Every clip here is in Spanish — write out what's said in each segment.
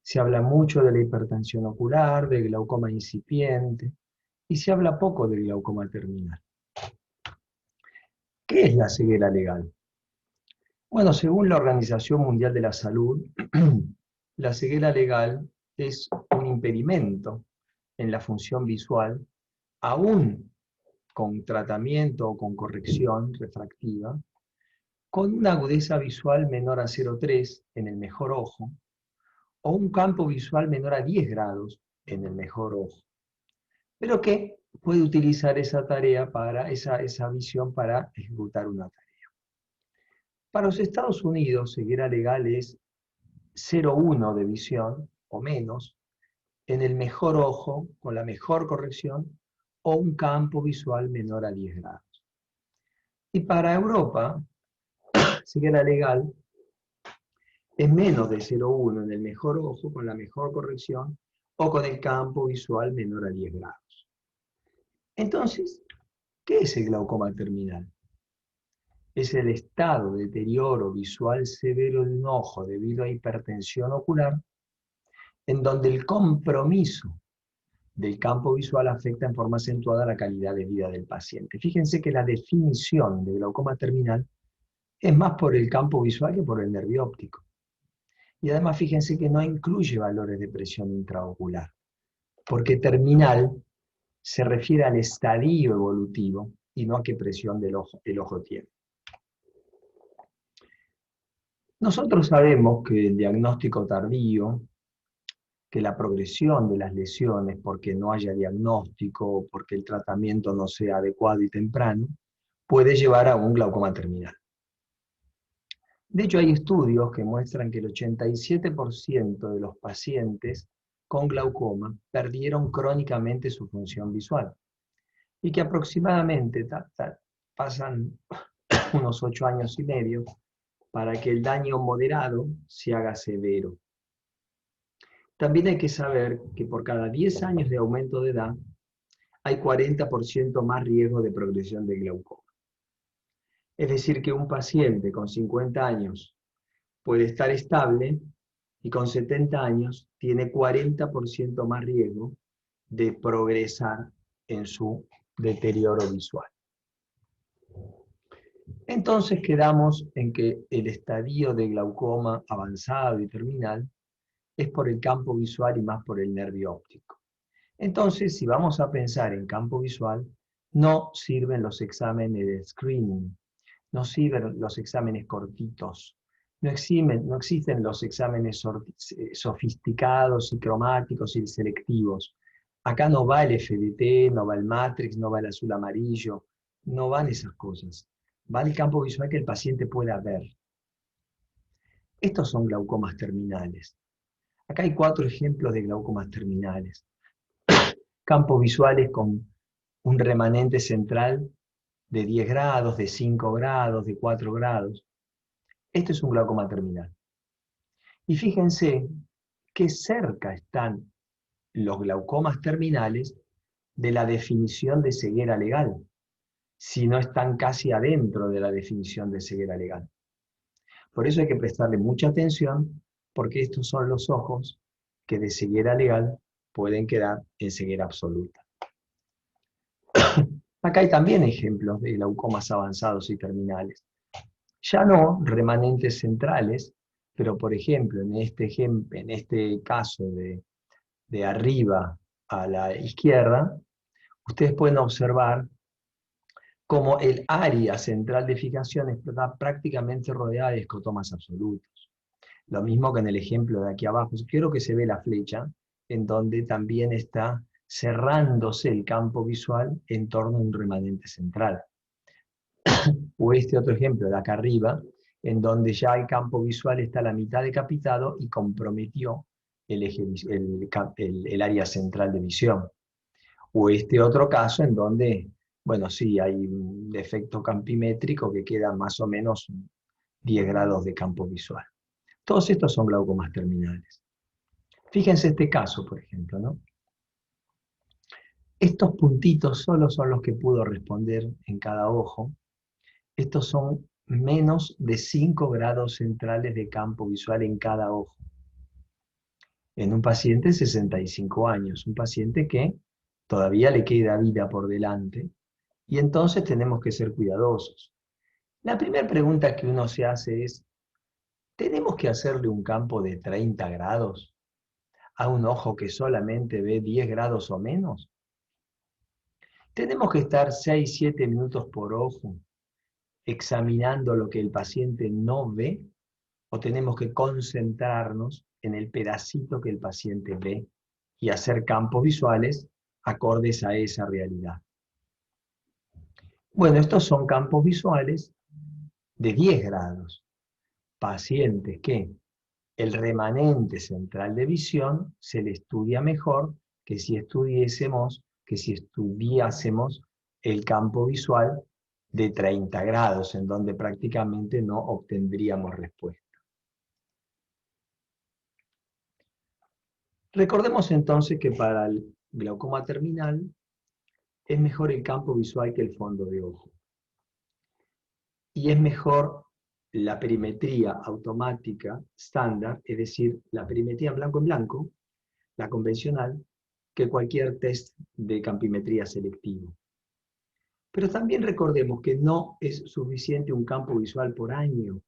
Se habla mucho de la hipertensión ocular, del glaucoma incipiente, y se habla poco del glaucoma terminal. ¿Qué es la ceguera legal? Bueno, según la Organización Mundial de la Salud, la ceguera legal es un impedimento en la función visual, aún con tratamiento o con corrección refractiva, con una agudeza visual menor a 0,3 en el mejor ojo, o un campo visual menor a 10 grados en el mejor ojo, pero que puede utilizar esa tarea esa visión para ejecutar una tarea. Para los Estados Unidos, ceguera legal es 0,1 de visión o menos en el mejor ojo, con la mejor corrección, o un campo visual menor a 10 grados. Y para Europa, ceguera legal es menos de 0,1 en el mejor ojo, con la mejor corrección, o con el campo visual menor a 10 grados. Entonces, ¿qué es el glaucoma terminal? Es el estado de deterioro visual severo de un ojo debido a hipertensión ocular, en donde el compromiso del campo visual afecta en forma acentuada la calidad de vida del paciente. Fíjense que la definición de glaucoma terminal es más por el campo visual que por el nervio óptico. Y además fíjense que no incluye valores de presión intraocular, porque terminal se refiere al estadio evolutivo y no a qué presión el ojo tiene. Nosotros sabemos que el diagnóstico tardío, que la progresión de las lesiones porque no haya diagnóstico o porque el tratamiento no sea adecuado y temprano, puede llevar a un glaucoma terminal. De hecho, hay estudios que muestran que el 87% de los pacientes con glaucoma perdieron crónicamente su función visual y que aproximadamente pasan unos 8 años y medio para que el daño moderado se haga severo. También hay que saber que por cada 10 años de aumento de edad hay 40% más riesgo de progresión de glaucoma. Es decir, que un paciente con 50 años puede estar estable y con 70 años tiene 40% más riesgo de progresar en su deterioro visual. Entonces quedamos en que el estadio de glaucoma avanzado y terminal es por el campo visual y más por el nervio óptico. Entonces, si vamos a pensar en campo visual, no sirven los exámenes de screening, no sirven los exámenes cortitos, no existen los exámenes sofisticados y cromáticos y selectivos. Acá no va el FDT, no va el Matrix, no va el azul amarillo, no van esas cosas. Va el campo visual que el paciente pueda ver. Estos son glaucomas terminales. Acá hay 4 ejemplos de glaucomas terminales. Campos visuales con un remanente central de 10 grados, de 5 grados, de 4 grados. Esto es un glaucoma terminal. Y fíjense qué cerca están los glaucomas terminales de la definición de ceguera legal, si no están casi adentro de la definición de ceguera legal. Por eso hay que prestarle mucha atención, porque estos son los ojos que de ceguera legal pueden quedar en ceguera absoluta. Acá hay también ejemplos de glaucomas avanzados y terminales. Ya no remanentes centrales, pero por ejemplo, en este caso de arriba a la izquierda, ustedes pueden observar cómo el área central de fijación está prácticamente rodeada de escrotomas absolutos. Lo mismo que en el ejemplo de aquí abajo. Quiero que se ve la flecha, en donde también está cerrándose el campo visual en torno a un remanente central. O este otro ejemplo de acá arriba, en donde ya el campo visual está a la mitad decapitado y comprometió el área central de visión. O este otro caso en donde, bueno, sí, hay un defecto campimétrico que queda más o menos 10 grados de campo visual. Todos estos son glaucomas terminales. Fíjense este caso, por ejemplo, ¿no? Estos puntitos solo son los que pudo responder en cada ojo. Estos son menos de 5 grados centrales de campo visual en cada ojo. en un paciente de 65 años, un paciente que todavía le queda vida por delante, y entonces tenemos que ser cuidadosos. La primera pregunta que uno se hace es, ¿tenemos que hacerle un campo de 30 grados a un ojo que solamente ve 10 grados o menos? ¿Tenemos que estar 6, 7 minutos por ojo examinando lo que el paciente no ve? ¿O tenemos que concentrarnos en el pedacito que el paciente ve y hacer campos visuales acordes a esa realidad? Bueno, estos son campos visuales de 10 grados. Pacientes que el remanente central de visión se le estudia mejor que si estudiásemos el campo visual de 30 grados, en donde prácticamente no obtendríamos respuesta. Recordemos entonces que para el glaucoma terminal es mejor el campo visual que el fondo de ojo. Y es mejor la perimetría automática estándar, es decir, la perimetría en blanco, la convencional, que cualquier test de campimetría selectivo. Pero también recordemos que no es suficiente un campo visual por año.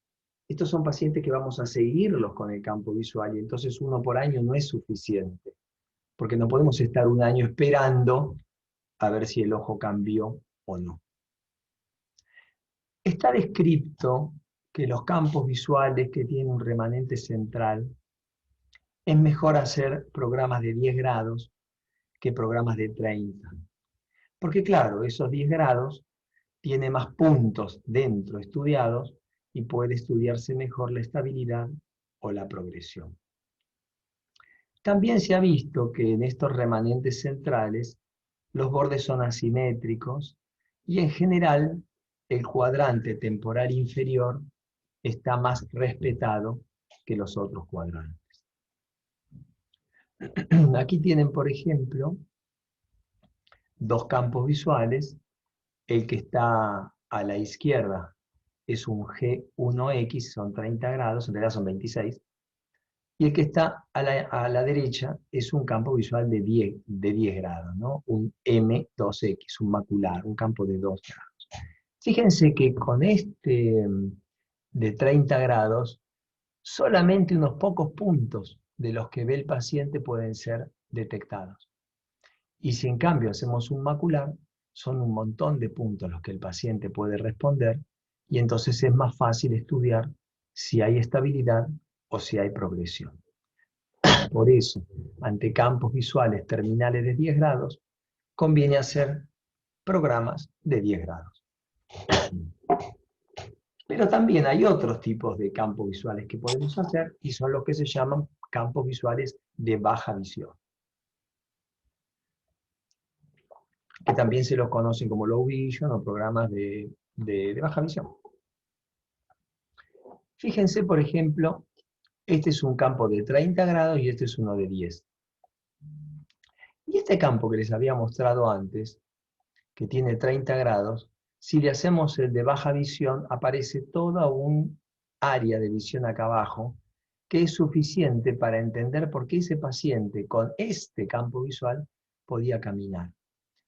Estos son pacientes que vamos a seguirlos con el campo visual y entonces uno por año no es suficiente, porque no podemos estar un año esperando a ver si el ojo cambió o no. Está descrito que los campos visuales que tienen un remanente central es mejor hacer programas de 10 grados que programas de 30. Porque claro, esos 10 grados tiene más puntos dentro estudiados y puede estudiarse mejor la estabilidad o la progresión. También se ha visto que en estos remanentes centrales los bordes son asimétricos y en general el cuadrante temporal inferior está más respetado que los otros cuadrantes. Aquí tienen, por ejemplo, dos campos visuales. El que está a la izquierda es un G1X, son 30 grados, en realidad son 26, y el que está a la derecha es un campo visual de 10 grados, ¿no? Un M2X, un macular, un campo de 2 grados. Fíjense que con este de 30 grados, solamente unos pocos puntos de los que ve el paciente pueden ser detectados. Y si en cambio hacemos un macular, son un montón de puntos los que el paciente puede responder y entonces es más fácil estudiar si hay estabilidad o si hay progresión. Por eso, ante campos visuales terminales de 10 grados, conviene hacer programas de 10 grados. Pero también hay otros tipos de campos visuales que podemos hacer y son los que se llaman campos visuales de baja visión, que también se los conocen como low vision o programas de baja visión. Fíjense, por ejemplo, este es un campo de 30 grados y este es uno de 10. Y este campo que les había mostrado antes, que tiene 30 grados, si le hacemos el de baja visión, aparece toda un área de visión acá abajo, que es suficiente para entender por qué ese paciente con este campo visual podía caminar.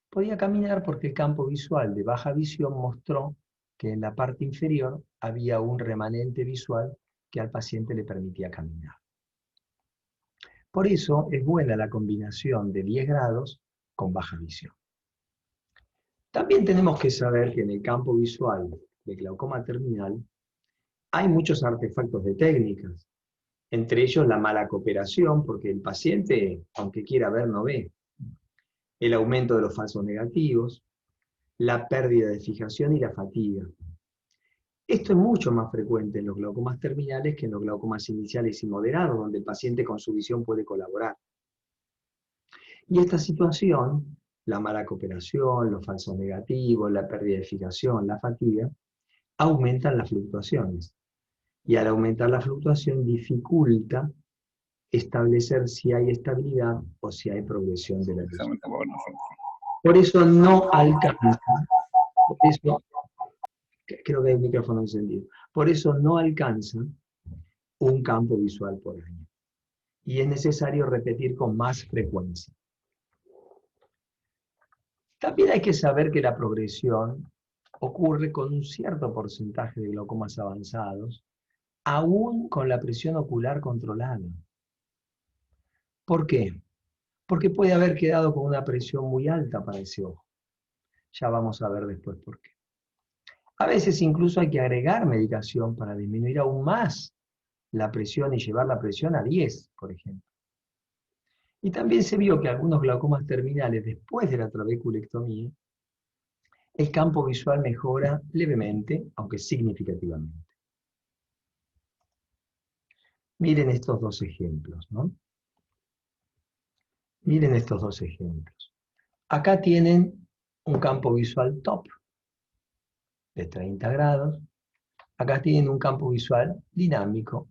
Podía caminar porque el campo visual de baja visión mostró que en la parte inferior había un remanente visual que al paciente le permitía caminar. Por eso es buena la combinación de 10 grados con baja visión. También tenemos que saber que en el campo visual de glaucoma terminal hay muchos artefactos de técnicas, entre ellos la mala cooperación, porque el paciente, aunque quiera ver, no ve, el aumento de los falsos negativos, la pérdida de fijación y la fatiga. Esto es mucho más frecuente en los glaucomas terminales que en los glaucomas iniciales y moderados, donde el paciente con su visión puede colaborar. Y esta situación, la mala cooperación, los falsos negativos, la pérdida de fijación, la fatiga, aumentan las fluctuaciones. Y al aumentar la fluctuación dificulta establecer si hay estabilidad o si hay progresión de la visión. Por eso no alcanza, por eso, creo que hay el micrófono encendido, por eso no alcanza un campo visual por año. y es necesario repetir con más frecuencia. También hay que saber que la progresión ocurre con un cierto porcentaje de glaucomas avanzados, aún con la presión ocular controlada. ¿Por qué? Porque puede haber quedado con una presión muy alta para ese ojo. Ya vamos a ver después por qué. A veces incluso hay que agregar medicación para disminuir aún más la presión y llevar la presión a 10, por ejemplo. Y también se vio que algunos glaucomas terminales, después de la trabeculectomía, el campo visual mejora levemente, aunque significativamente. Miren estos dos ejemplos, ¿no? Miren estos dos ejemplos. Acá tienen un campo visual top de 30 grados. Acá tienen un campo visual dinámico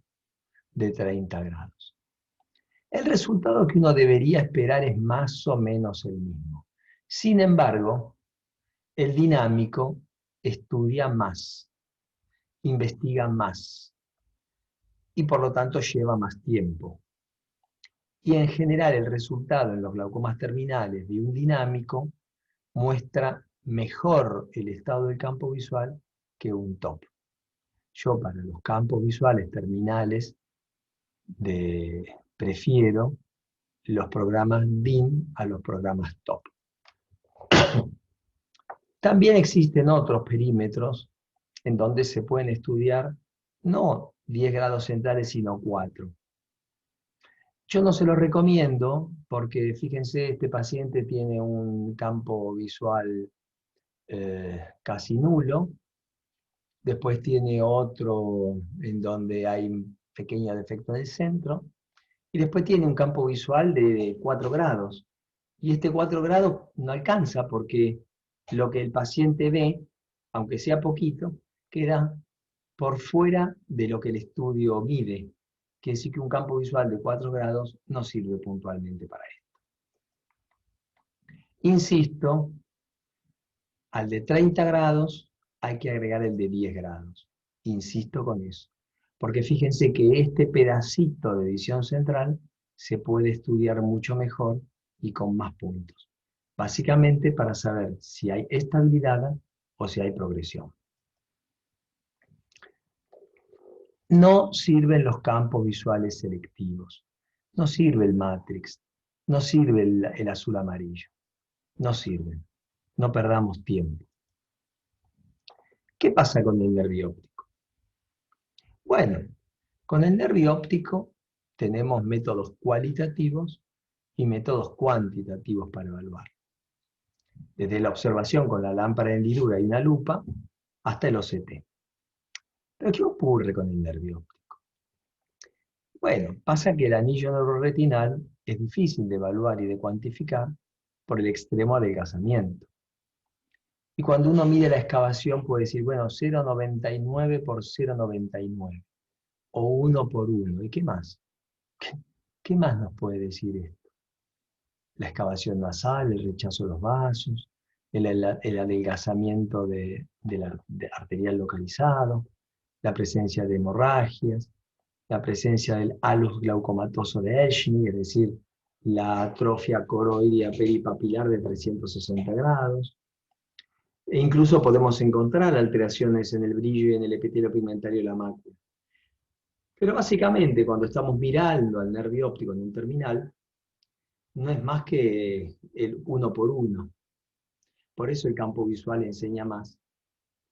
de 30 grados. El resultado que uno debería esperar es más o menos el mismo. Sin embargo, el dinámico estudia más, investiga más y por lo tanto lleva más tiempo. Y en general el resultado en los glaucomas terminales de un dinámico muestra mejor el estado del campo visual que un top. Yo para los campos visuales terminales prefiero los programas DIN a los programas top. También existen otros perímetros en donde se pueden estudiar no 10 grados centrales, sino 4. Yo no se lo recomiendo porque, fíjense, este paciente tiene un campo visual casi nulo, después tiene otro en donde hay un pequeño defecto en el centro, y después tiene un campo visual de 4 grados. Y este 4 grados no alcanza porque lo que el paciente ve, aunque sea poquito, queda por fuera de lo que el estudio mide. Quiere decir que un campo visual de 4 grados no sirve puntualmente para esto. Insisto, al de 30 grados hay que agregar el de 10 grados. Insisto con eso. Porque fíjense que este pedacito de visión central se puede estudiar mucho mejor y con más puntos. Básicamente para saber si hay estabilidad o si hay progresión. No sirven los campos visuales selectivos. No sirve el Matrix. No sirve el azul amarillo. No sirven. No perdamos tiempo. ¿Qué pasa con el nervio óptico? Bueno, con el nervio óptico tenemos métodos cualitativos y métodos cuantitativos para evaluar. Desde la observación con la lámpara de hendidura y una lupa hasta el OCT. ¿Pero qué ocurre con el nervio óptico? Bueno, pasa que el anillo neuroretinal es difícil de evaluar y de cuantificar por el extremo adelgazamiento. Y cuando uno mide la excavación puede decir, bueno, 0,99 por 0,99 o 1 por 1. ¿Y qué más? ¿Qué más nos puede decir esto? La excavación nasal, el rechazo de los vasos, el adelgazamiento arterial localizado, la presencia de hemorragias, la presencia del alus glaucomatoso de Eschny, es decir, la atrofia coroidea peripapilar de 360 grados. E incluso podemos encontrar alteraciones en el brillo y en el epitelio pigmentario de la mácula. Pero básicamente, cuando estamos mirando al nervio óptico en un terminal, no es más que el 1 por 1. Por eso el campo visual enseña más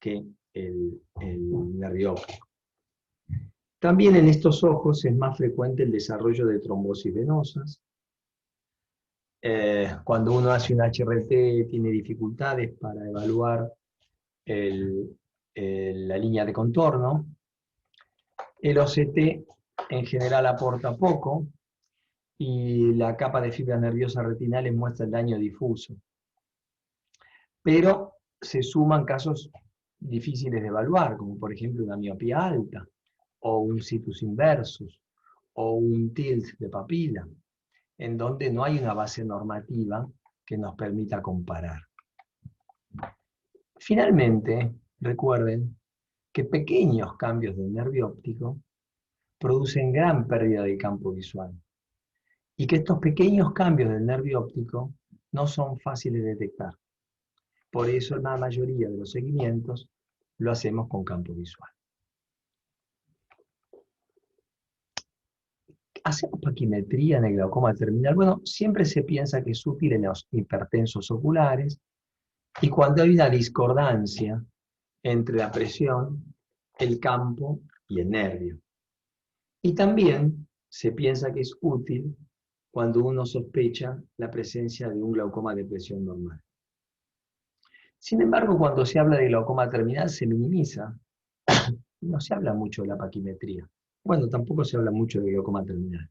que el nervio óptico. También en estos ojos es más frecuente el desarrollo de trombosis venosas. Cuando uno hace un HRT tiene dificultades para evaluar la línea de contorno. El OCT en general aporta poco y la capa de fibras nerviosas retinales muestra el daño difuso. Pero se suman casos difíciles de evaluar, como por ejemplo una miopía alta, o un situs inversus, o un tilt de papila, en donde no hay una base normativa que nos permita comparar. Finalmente, recuerden que pequeños cambios del nervio óptico producen gran pérdida del campo visual. y que estos pequeños cambios del nervio óptico no son fáciles de detectar. Por eso la mayoría de los seguimientos lo hacemos con campo visual. ¿Hacemos paquimetría en el glaucoma terminal? Bueno, siempre se piensa que es útil en los hipertensos oculares y cuando hay una discordancia entre la presión, el campo y el nervio. Y también se piensa que es útil cuando uno sospecha la presencia de un glaucoma de presión normal. Sin embargo, cuando se habla de glaucoma terminal se minimiza. No se habla mucho de la paquimetría. Bueno, tampoco se habla mucho de glaucoma terminal.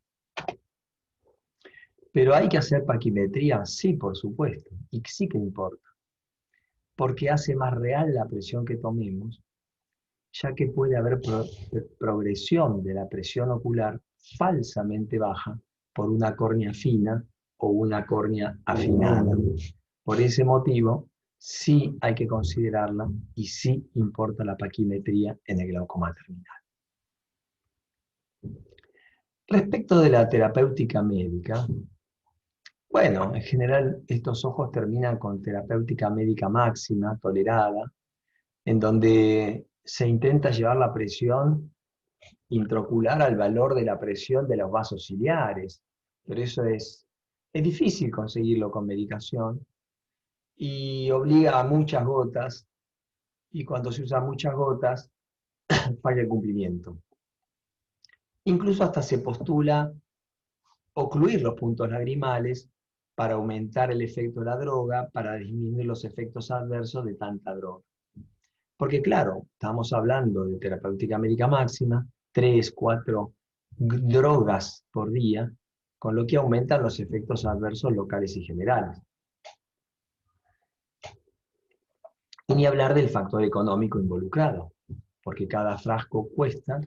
Pero hay que hacer paquimetría, sí, por supuesto, y sí que importa, porque hace más real la presión que tomemos, ya que puede haber progresión de la presión ocular falsamente baja por una córnea fina o una córnea afinada. Por ese motivo, sí hay que considerarla y sí importa la paquimetría en el glaucoma terminal. Respecto de la terapéutica médica, bueno, en general estos ojos terminan con terapéutica médica máxima, tolerada, en donde se intenta llevar la presión intraocular al valor de la presión de los vasos ciliares, pero eso es difícil conseguirlo con medicación y obliga a muchas gotas, y cuando se usan muchas gotas, falla el cumplimiento. Incluso hasta se postula ocluir los puntos lagrimales para aumentar el efecto de la droga, para disminuir los efectos adversos de tanta droga. Porque claro, estamos hablando de terapéutica médica máxima, 3, 4 drogas por día, con lo que aumentan los efectos adversos locales y generales. Y ni hablar del factor económico involucrado, porque cada frasco cuesta,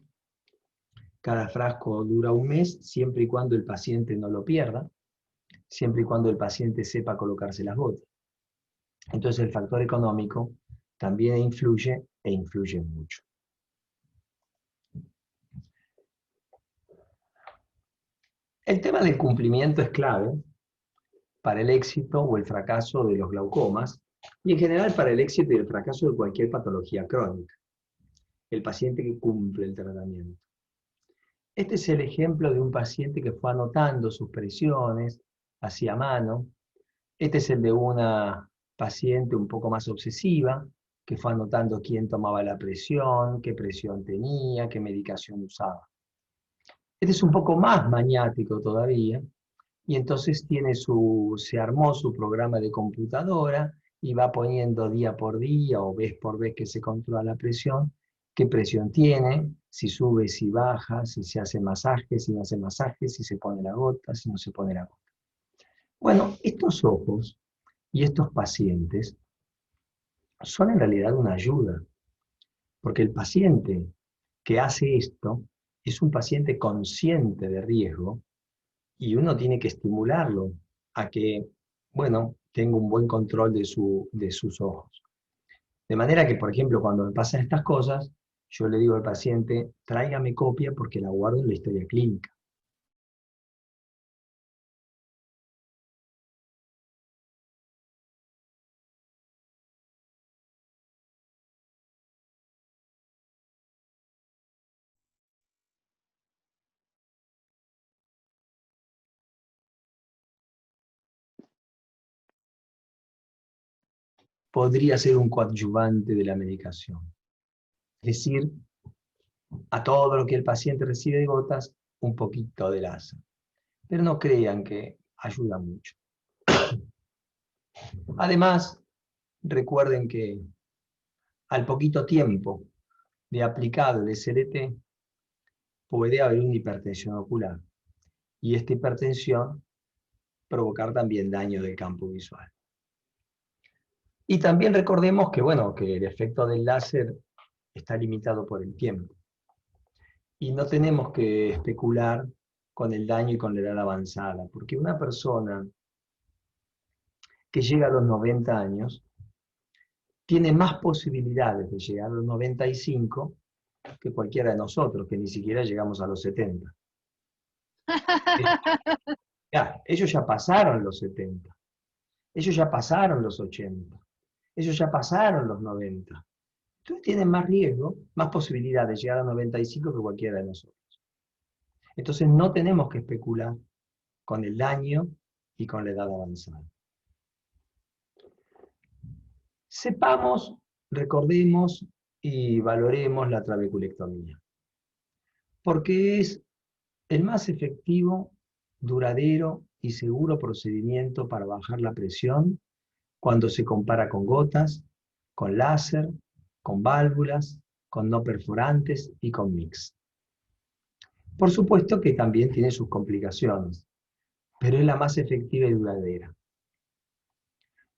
cada frasco dura un mes, siempre y cuando el paciente no lo pierda, siempre y cuando el paciente sepa colocarse las gotas. Entonces el factor económico también influye e influye mucho. El tema del cumplimiento es clave para el éxito o el fracaso de los glaucomas y en general para el éxito y el fracaso de cualquier patología crónica. El paciente que cumple el tratamiento. Este es el ejemplo de un paciente que fue anotando sus presiones hacia mano. Este es el de una paciente un poco más obsesiva, que fue anotando quién tomaba la presión, qué presión tenía, qué medicación usaba. Este es un poco más maniático todavía, y entonces se armó su programa de computadora y va poniendo día por día o vez por vez que se controla la presión, qué presión tiene, si sube, si baja, si se hace masaje, si no hace masaje, si se pone la gota, si no se pone la gota. Bueno, estos ojos y estos pacientes son en realidad una ayuda, porque el paciente que hace esto es un paciente consciente de riesgo y uno tiene que estimularlo a que, bueno, tenga un buen control de sus ojos. De manera que, por ejemplo, cuando me pasan estas cosas, yo le digo al paciente, tráigame copia porque la guardo en la historia clínica. Podría ser un coadyuvante de la medicación. Es decir, a todo lo que el paciente recibe de gotas, un poquito de láser. Pero no crean que ayuda mucho. Además, recuerden que al poquito tiempo de aplicado el SLT, puede haber una hipertensión ocular. Y esta hipertensión provocar también daño del campo visual. Y también recordemos que, bueno, que el efecto del láser está limitado por el tiempo. Y no tenemos que especular con el daño y con la edad avanzada, porque una persona que llega a los 90 años tiene más posibilidades de llegar a los 95 que cualquiera de nosotros, que ni siquiera llegamos a los 70. Ya, ellos ya pasaron los 70, ellos ya pasaron los 80, ellos ya pasaron los 90. Entonces tienen más riesgo, más posibilidad de llegar a 95 que cualquiera de nosotros. Entonces no tenemos que especular con el daño y con la edad avanzada. Sepamos, recordemos y valoremos la trabeculectomía, porque es el más efectivo, duradero y seguro procedimiento para bajar la presión cuando se compara con gotas, con láser, con válvulas, con no perforantes y con mix. Por supuesto que también tiene sus complicaciones, pero es la más efectiva y duradera.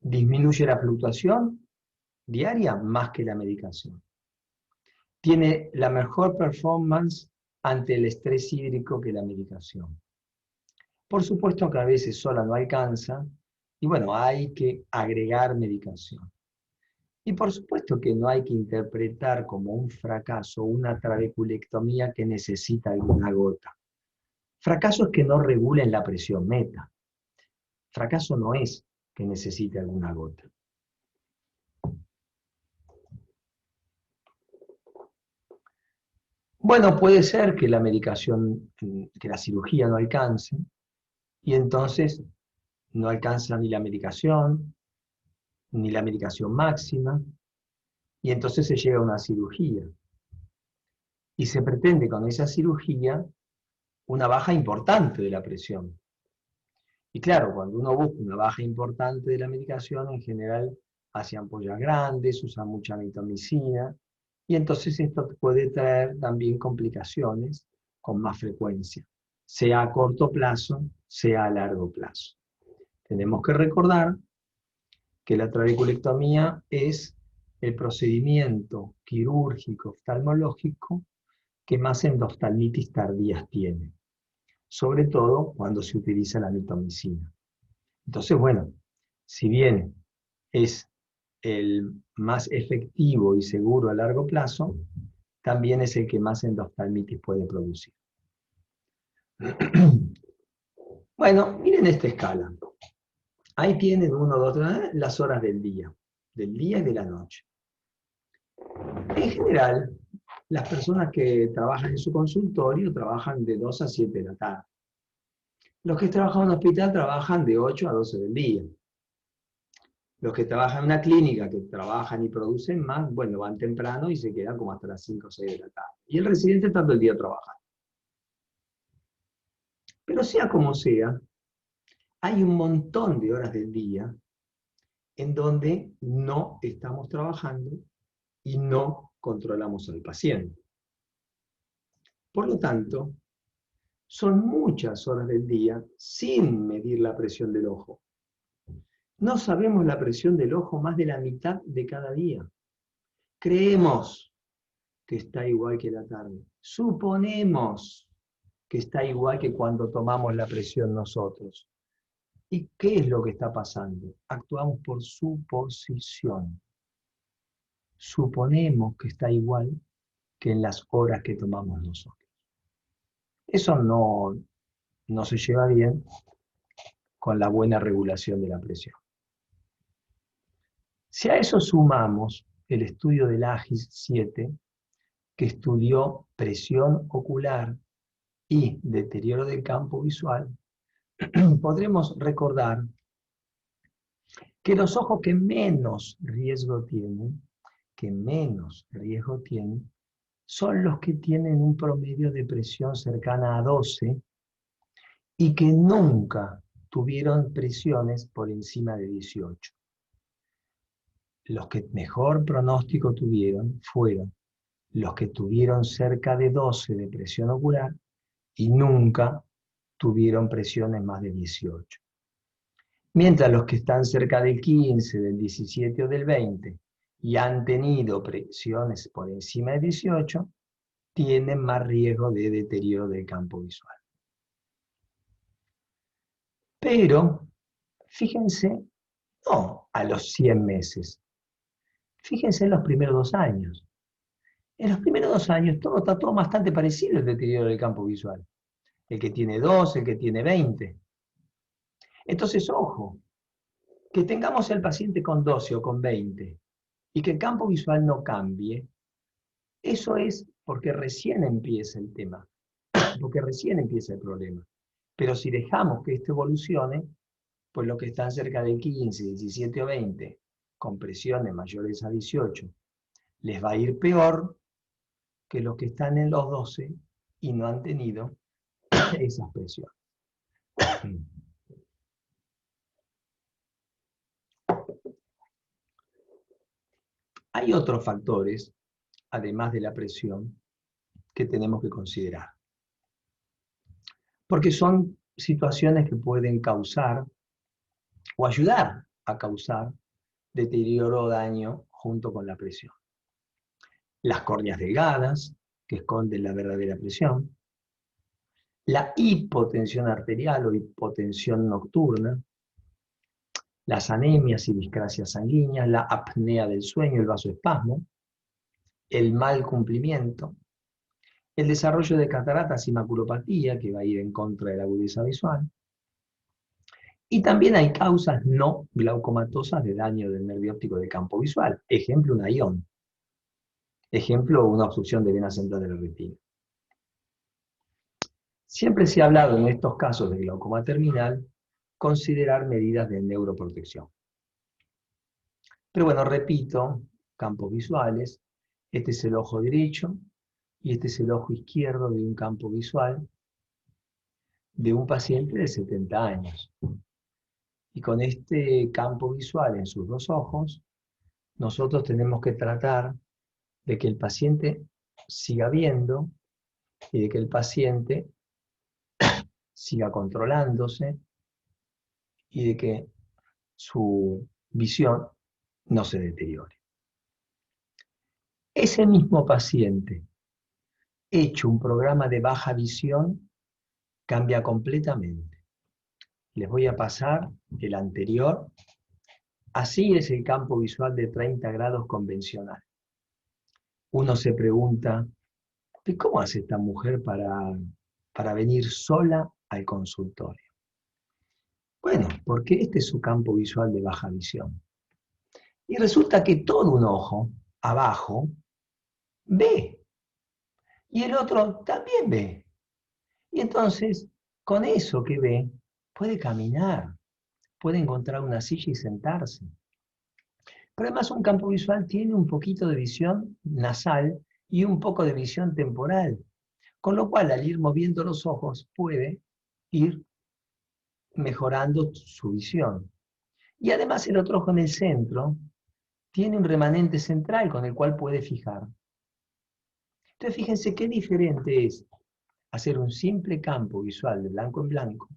Disminuye la fluctuación diaria más que la medicación. Tiene la mejor performance ante el estrés hídrico que la medicación. Por supuesto que a veces sola no alcanza, y bueno, hay que agregar medicación. Y por supuesto que no hay que interpretar como un fracaso una trabeculectomía que necesita alguna gota. Fracaso es que no regulen la presión meta. Fracaso no es que necesite alguna gota. Bueno, puede ser que la medicación, que la cirugía no alcance, y entonces no alcanza ni la medicación máxima, y entonces se llega a una cirugía. Y se pretende con esa cirugía una baja importante de la presión. Y claro, cuando uno busca una baja importante de la medicación, en general hace ampollas grandes, usa mucha mitomicina, y entonces esto puede traer también complicaciones con más frecuencia, sea a corto plazo, sea a largo plazo. Tenemos que recordar que la trabeculectomía es el procedimiento quirúrgico oftalmológico que más endoftalmitis tardías tiene, sobre todo cuando se utiliza la mitomicina. Entonces, bueno, si bien es el más efectivo y seguro a largo plazo, también es el que más endoftalmitis puede producir. Bueno, miren esta escala. Ahí tienen 1, 2, 3, las horas del día y de la noche. En general, las personas que trabajan en su consultorio trabajan de 2 a 7 de la tarde. Los que trabajan en un hospital trabajan de 8 a 12 del día. Los que trabajan en una clínica, que trabajan y producen más, bueno, van temprano y se quedan como hasta las 5 o 6 de la tarde. Y el residente está todo el día trabajando. Pero sea como sea, hay un montón de horas del día en donde no estamos trabajando y no controlamos al paciente. Por lo tanto, son muchas horas del día sin medir la presión del ojo. No sabemos la presión del ojo más de la mitad de cada día. Creemos que está igual que la tarde. Suponemos que está igual que cuando tomamos la presión nosotros. ¿Y qué es lo que está pasando? Actuamos por suposición. Suponemos que está igual que en las horas que tomamos nosotros. Eso no se lleva bien con la buena regulación de la presión. Si a eso sumamos el estudio del AGIS 7, que estudió presión ocular y deterioro del campo visual, podremos recordar que los ojos que menos riesgo tienen, son los que tienen un promedio de presión cercana a 12 y que nunca tuvieron presiones por encima de 18. Los que mejor pronóstico tuvieron fueron los que tuvieron cerca de 12 de presión ocular y nunca tuvieron presiones más de 18. Mientras los que están cerca del 15, del 17 o del 20 y han tenido presiones por encima de 18, tienen más riesgo de deterioro del campo visual. Pero, fíjense, no a los 100 meses, fíjense en los primeros 2 años. En los primeros 2 años está todo bastante parecido el deterioro del campo visual. El que tiene 12, el que tiene 20. Entonces, ojo, que tengamos el paciente con 12 o con 20 y que el campo visual no cambie, eso es porque recién empieza el tema, porque recién empieza el problema. Pero si dejamos que esto evolucione, pues los que están cerca de 15, 17 o 20, con presiones mayores a 18, les va a ir peor que los que están en los 12 y no han tenido esas presiones. Hay otros factores, además de la presión, que tenemos que considerar. Porque son situaciones que pueden causar o ayudar a causar deterioro o daño junto con la presión. Las córneas delgadas, que esconden la verdadera presión, la hipotensión arterial o hipotensión nocturna, las anemias y discrasias sanguíneas, la apnea del sueño, el vasoespasmo, el mal cumplimiento, el desarrollo de cataratas y maculopatía, que va a ir en contra de la agudeza visual, y también hay causas no glaucomatosas de daño del nervio óptico del campo visual, ejemplo una ION, ejemplo una obstrucción de vena central de la retina. Siempre se ha hablado en estos casos de glaucoma terminal considerar medidas de neuroprotección. Pero bueno, repito, campos visuales, este es el ojo derecho y este es el ojo izquierdo de un campo visual de un paciente de 70 años. Y con este campo visual en sus dos ojos, nosotros tenemos que tratar de que el paciente siga viendo y de que el paciente siga controlándose y de que su visión no se deteriore. Ese mismo paciente, hecho un programa de baja visión, cambia completamente. Les voy a pasar el anterior. Así es el campo visual de 30 grados convencional. Uno se pregunta, ¿cómo hace esta mujer para venir sola al consultorio? Bueno, porque este es su campo visual de baja visión. Y resulta que todo un ojo, abajo, ve. Y el otro también ve. Y entonces, con eso que ve, puede caminar, puede encontrar una silla y sentarse. Pero además un campo visual tiene un poquito de visión nasal y un poco de visión temporal. Con lo cual, al ir moviendo los ojos, puede ir mejorando su visión. Y además el otro ojo en el centro tiene un remanente central con el cual puede fijar. Entonces fíjense qué diferente es hacer un simple campo visual de blanco en blanco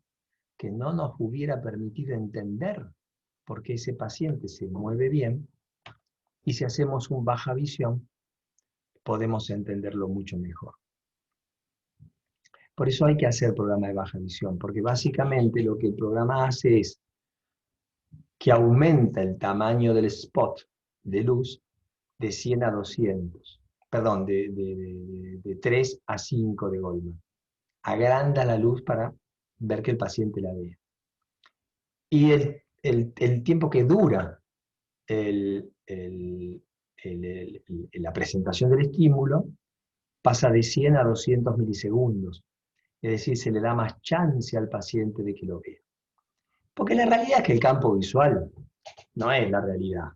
que no nos hubiera permitido entender por qué ese paciente se mueve bien, y si hacemos un baja visión podemos entenderlo mucho mejor. Por eso hay que hacer programa de baja visión, porque básicamente lo que el programa hace es que aumenta el tamaño del spot de luz de 100 a 200, perdón, de 3 a 5 de Goldman. Agranda la luz para ver que el paciente la vea. Y el tiempo que dura la presentación del estímulo pasa de 100 a 200 milisegundos. Es decir, se le da más chance al paciente de que lo vea. Porque la realidad es que el campo visual no es la realidad,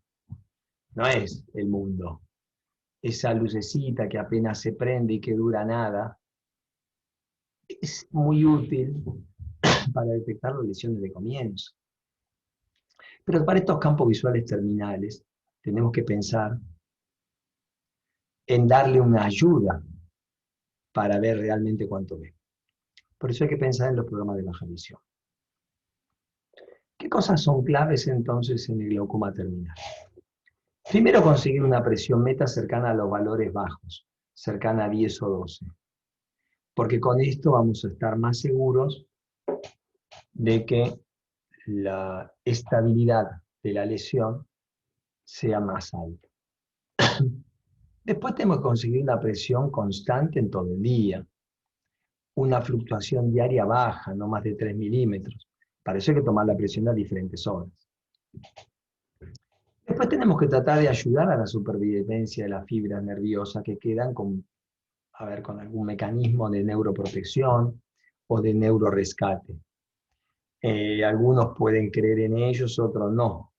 no es el mundo. Esa lucecita que apenas se prende y que dura nada, es muy útil para detectar las lesiones de comienzo. Pero para estos campos visuales terminales, tenemos que pensar en darle una ayuda para ver realmente cuánto ve. Por eso hay que pensar en los programas de baja visión. ¿Qué cosas son claves entonces en el glaucoma terminal? Primero, conseguir una presión meta cercana a los valores bajos, cercana a 10 o 12. Porque con esto vamos a estar más seguros de que la estabilidad de la lesión sea más alta. Después tenemos que conseguir una presión constante en todo el día, una fluctuación diaria baja, no más de 3 milímetros, Para eso hay que tomar la presión a diferentes horas. Después tenemos que tratar de ayudar a la supervivencia de las fibras nerviosas que quedan con algún mecanismo de neuroprotección o de neurorescate. Algunos pueden creer en ellos, otros no.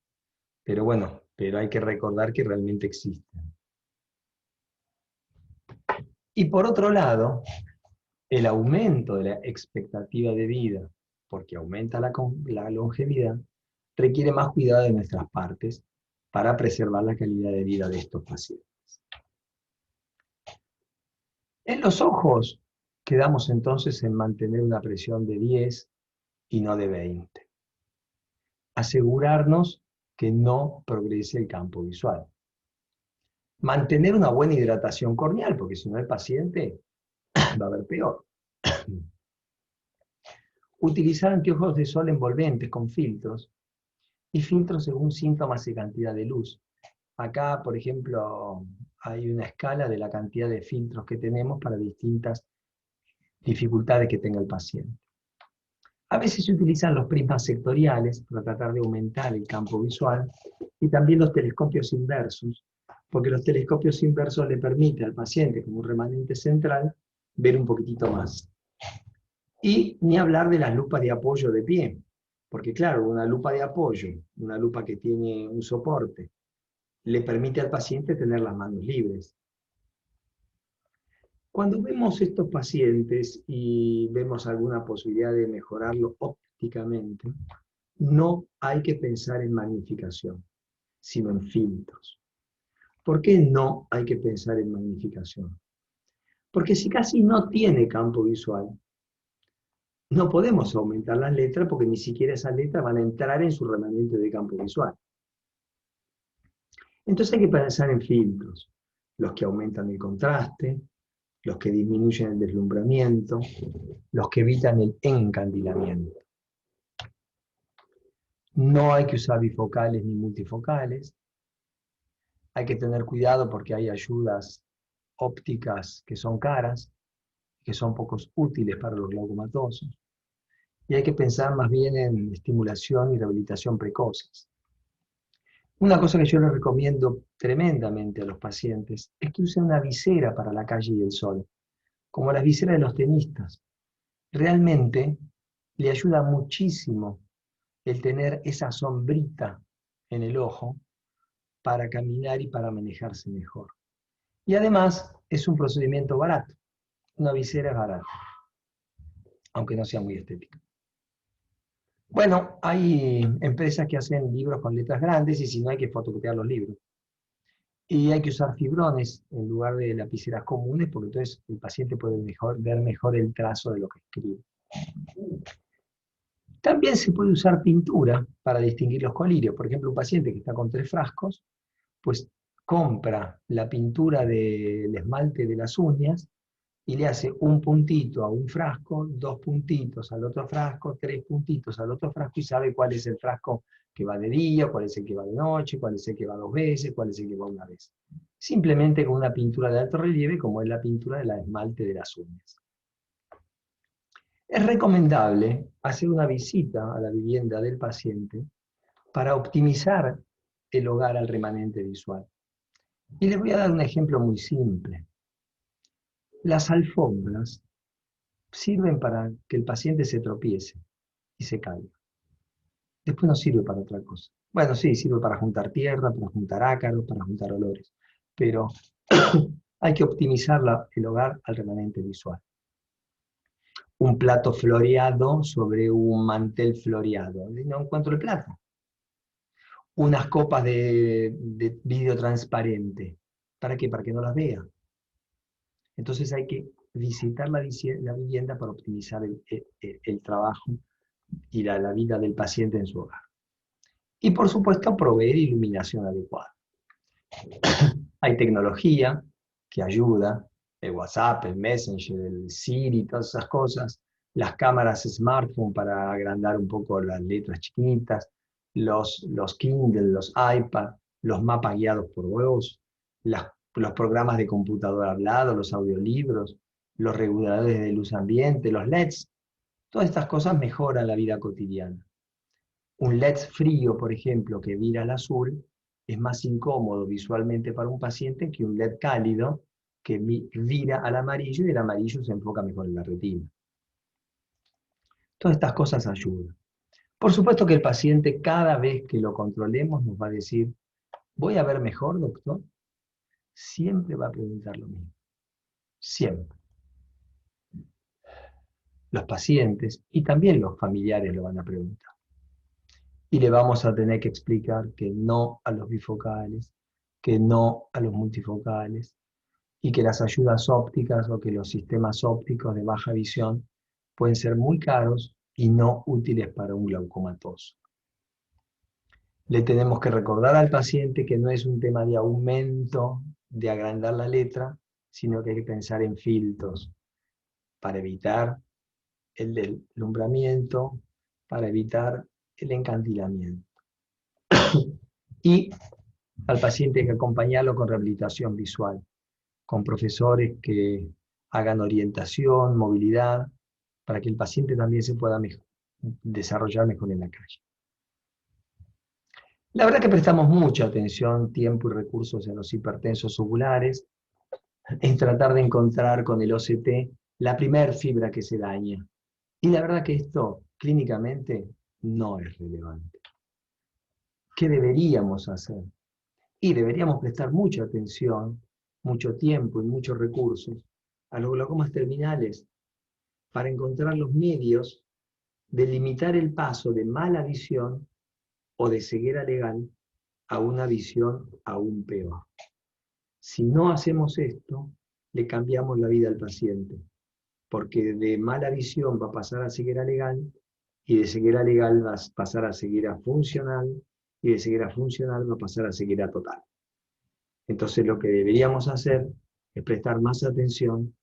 Pero bueno, hay que recordar que realmente existen. Y por otro lado, el aumento de la expectativa de vida, porque aumenta la longevidad, requiere más cuidado de nuestras partes para preservar la calidad de vida de estos pacientes. En los ojos quedamos entonces en mantener una presión de 10 y no de 20. Asegurarnos que no progrese el campo visual. Mantener una buena hidratación corneal, porque si no el paciente va a ver peor. Utilizar anteojos de sol envolventes con filtros y filtros según síntomas y cantidad de luz. Acá, por ejemplo, hay una escala de la cantidad de filtros que tenemos para distintas dificultades que tenga el paciente. A veces se utilizan los prismas sectoriales para tratar de aumentar el campo visual y también los telescopios inversos, porque los telescopios inversos le permiten al paciente, como un remanente central, ver un poquitito más. Y ni hablar de las lupas de apoyo de pie, porque claro, una lupa de apoyo, una lupa que tiene un soporte, le permite al paciente tener las manos libres. Cuando vemos estos pacientes y vemos alguna posibilidad de mejorarlo ópticamente, no hay que pensar en magnificación, sino en filtros. ¿Por qué no hay que pensar en magnificación? Porque si casi no tiene campo visual, no podemos aumentar las letras porque ni siquiera esas letras van a entrar en su remanente de campo visual. Entonces hay que pensar en filtros, los que aumentan el contraste, los que disminuyen el deslumbramiento, los que evitan el encandilamiento. No hay que usar bifocales ni multifocales. Hay que tener cuidado porque hay ayudas ópticas que son caras, que son poco útiles para los glaucomatosos. Y hay que pensar más bien en estimulación y rehabilitación precoces. Una cosa que yo les recomiendo tremendamente a los pacientes es que usen una visera para la calle y el sol, como las viseras de los tenistas. Realmente le ayuda muchísimo el tener esa sombrita en el ojo para caminar y para manejarse mejor. Y además es un procedimiento barato. Una visera es barata, aunque no sea muy estética. Bueno, hay empresas que hacen libros con letras grandes y si no hay que fotocopiar los libros. Y hay que usar fibrones en lugar de lapiceras comunes porque entonces el paciente puede ver mejor el trazo de lo que escribe. También se puede usar pintura para distinguir los colirios. Por ejemplo, un paciente que está con 3 frascos, pues compra la pintura del esmalte de las uñas y le hace un puntito a un frasco, 2 puntitos al otro frasco, 3 puntitos al otro frasco y sabe cuál es el frasco que va de día, cuál es el que va de noche, cuál es el que va 2 veces, cuál es el que va una vez. Simplemente con una pintura de alto relieve como es la pintura de la esmalte de las uñas. Es recomendable hacer una visita a la vivienda del paciente para optimizar el hogar al remanente visual. Y les voy a dar un ejemplo muy simple. Las alfombras sirven para que el paciente se tropiece y se caiga. Después no sirve para otra cosa. Bueno, sí, sirve para juntar tierra, para juntar ácaros, para juntar olores, pero hay que optimizar el hogar al remanente visual. Un plato floreado sobre un mantel floreado. No encuentro el plato. Unas copas de vidrio transparente. ¿Para qué? Para que no las vea. Entonces hay que visitar la vivienda para optimizar el trabajo y la vida del paciente en su hogar. Y por supuesto proveer iluminación adecuada. Hay tecnología que ayuda, el WhatsApp, el Messenger, el Siri, todas esas cosas, las cámaras smartphone para agrandar un poco las letras chiquitas, los Kindle, los iPad, los mapas guiados por voz, los programas de computadora hablado, los audiolibros, los reguladores de luz ambiente, los LEDs. Todas estas cosas mejoran la vida cotidiana. Un LED frío, por ejemplo, que vira al azul, es más incómodo visualmente para un paciente que un LED cálido que vira al amarillo y el amarillo se enfoca mejor en la retina. Todas estas cosas ayudan. Por supuesto que el paciente cada vez que lo controlemos nos va a decir, ¿voy a ver mejor, doctor? Siempre va a preguntar lo mismo. Siempre. Los pacientes y también los familiares lo van a preguntar. Y le vamos a tener que explicar que no a los bifocales, que no a los multifocales, y que las ayudas ópticas o que los sistemas ópticos de baja visión pueden ser muy caros y no útiles para un glaucomatoso. Le tenemos que recordar al paciente que no es un tema de aumento, de agrandar la letra, sino que hay que pensar en filtros para evitar el deslumbramiento, para evitar el encandilamiento. Y al paciente hay que acompañarlo con rehabilitación visual, con profesores que hagan orientación, movilidad, para que el paciente también se pueda desarrollar mejor en la calle. La verdad que prestamos mucha atención, tiempo y recursos en los hipertensos oculares, en tratar de encontrar con el OCT la primer fibra que se daña. Y la verdad que esto clínicamente no es relevante. ¿Qué deberíamos hacer? Y deberíamos prestar mucha atención, mucho tiempo y muchos recursos a los glaucomas terminales para encontrar los medios de limitar el paso de mala visión o de ceguera legal a una visión aún peor. Si no hacemos esto, le cambiamos la vida al paciente, porque de mala visión va a pasar a ceguera legal y de ceguera legal va a pasar a ceguera funcional y de ceguera funcional va a pasar a ceguera total. Entonces lo que deberíamos hacer es prestar más atención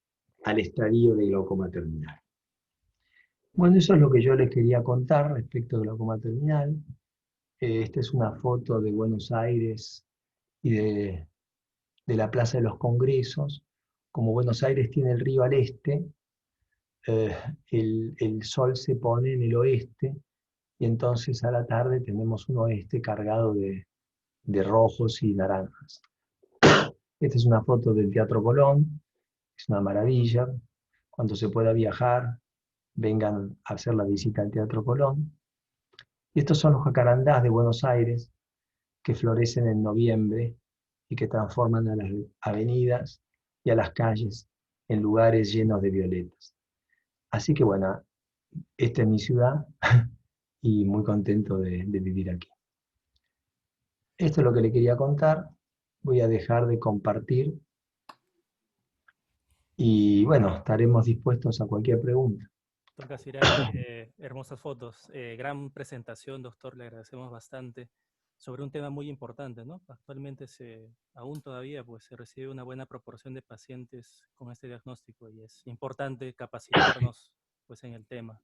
al estadio de glaucoma terminal. Bueno, eso es lo que yo les quería contar respecto del glaucoma terminal. Esta es una foto de Buenos Aires y de la Plaza de los Congresos. Como Buenos Aires tiene el río al este, el sol se pone en el oeste y entonces a la tarde tenemos un oeste cargado de rojos y naranjas. Esta es una foto del Teatro Colón, es una maravilla. Cuando se pueda viajar, vengan a hacer la visita al Teatro Colón. Y estos son los jacarandás de Buenos Aires que florecen en noviembre y que transforman a las avenidas y a las calles en lugares llenos de violetas. Así que bueno, esta es mi ciudad y muy contento de vivir aquí. Esto es lo que le quería contar. Voy a dejar de compartir y bueno, estaremos dispuestos a cualquier pregunta. Doctor Casiraghi, hermosas fotos, gran presentación, doctor, le agradecemos bastante sobre un tema muy importante, ¿no? Actualmente aún todavía pues, se recibe una buena proporción de pacientes con este diagnóstico y es importante capacitarnos pues, en el tema.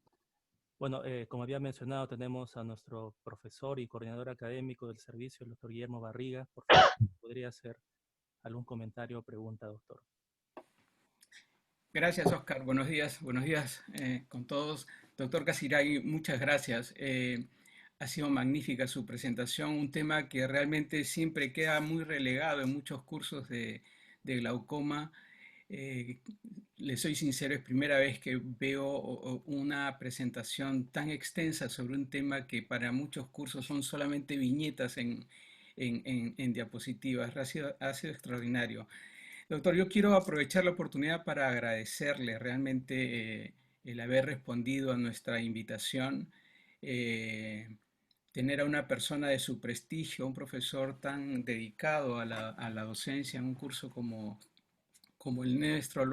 Bueno, como había mencionado, tenemos a nuestro profesor y coordinador académico del servicio, el doctor Guillermo Barriga. Por favor, ¿podría hacer algún comentario o pregunta, doctor? Gracias, Oscar. Buenos días con todos. Doctor Casiraghi, muchas gracias. Ha sido magnífica su presentación, un tema que realmente siempre queda muy relegado en muchos cursos de glaucoma. Eh, Le soy sincero, es primera vez que veo una presentación tan extensa sobre un tema que para muchos cursos son solamente viñetas en diapositivas. Ha sido extraordinario. Doctor, yo quiero aprovechar la oportunidad para agradecerle realmente el haber respondido a nuestra invitación, eh, tener a una persona de su prestigio, un profesor tan dedicado a la docencia en un curso como el nuestro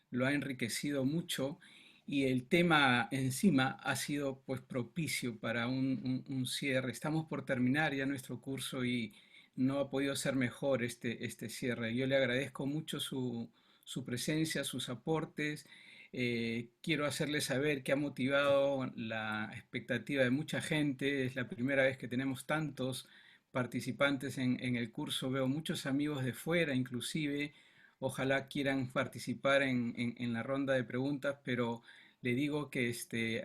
lo ha enriquecido mucho y el tema encima ha sido pues propicio para un cierre. Estamos por terminar ya nuestro curso y no ha podido ser mejor este cierre. Yo le agradezco mucho su presencia, sus aportes. Quiero hacerle saber que ha motivado la expectativa de mucha gente. Es la primera vez que tenemos tantos participantes en el curso. Veo muchos amigos de fuera, inclusive. Ojalá quieran participar en la ronda de preguntas, pero le digo que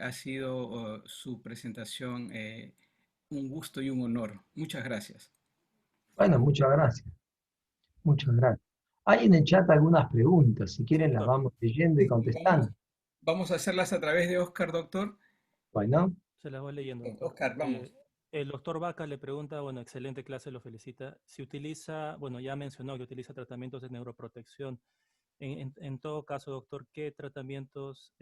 ha sido su presentación un gusto y un honor. Muchas gracias. Bueno, muchas gracias. Muchas gracias. Hay en el chat algunas preguntas, si Sí, quieren las doctor. vamos leyendo y Sí, contestando. vamos a hacerlas a través de Oscar, doctor. Bueno, Se las voy leyendo, doctor. Oscar, vamos. El doctor Vaca le pregunta, bueno, excelente clase, lo felicita. Si utiliza, bueno, ya mencionó que utiliza tratamientos de neuroprotección. En todo caso, doctor, ¿qué tratamientos